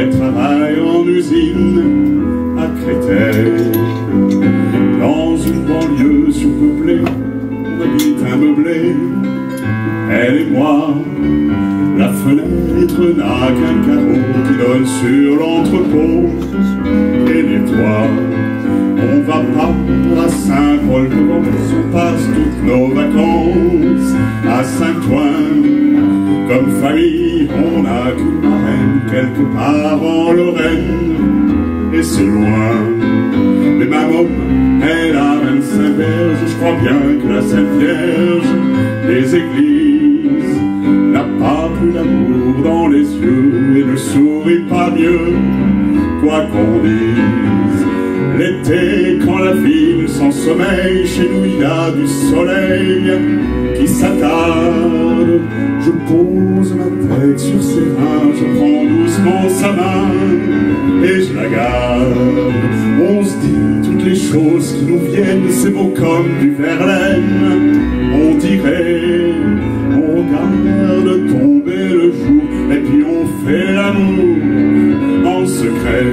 Elle travaille en usine à Créteil. Dans une banlieue surpeuplée, on habite un meublé. Elle et moi, la fenêtre n'a qu'un carreau qui donne sur l'entrepôt. Et les toits, on va pas à Saint-Paul-de-Vence, on passe toutes nos vacances à Saint-Ouen. Comme famille, on n'a qu'une marraine quelque part en Lorraine. Et c'est loin, mais ma môme, elle a 25 berges. Je crois bien que la Sainte Vierge des églises n'a pas plus d'amour dans les yeux et ne sourit pas mieux, quoi qu'on dise. L'été, quand la ville s'en sommeille, chez nous il y a du soleil qui s'attarde. Je pose ma tête sur ses reins, je prends doucement sa main et je la garde. On se dit toutes les choses qui nous viennent, ces mots comme du Verlaine. On dirait, on regarde tomber le jour et puis on fait l'amour en secret.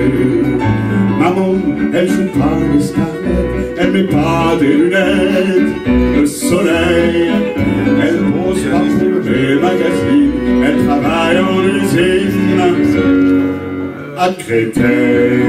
Maman, elle joue pas les scarlettes, elle met pas des lunettes de soleil, elle pose pas pour les magazines, elle travaille en usine à Créteil.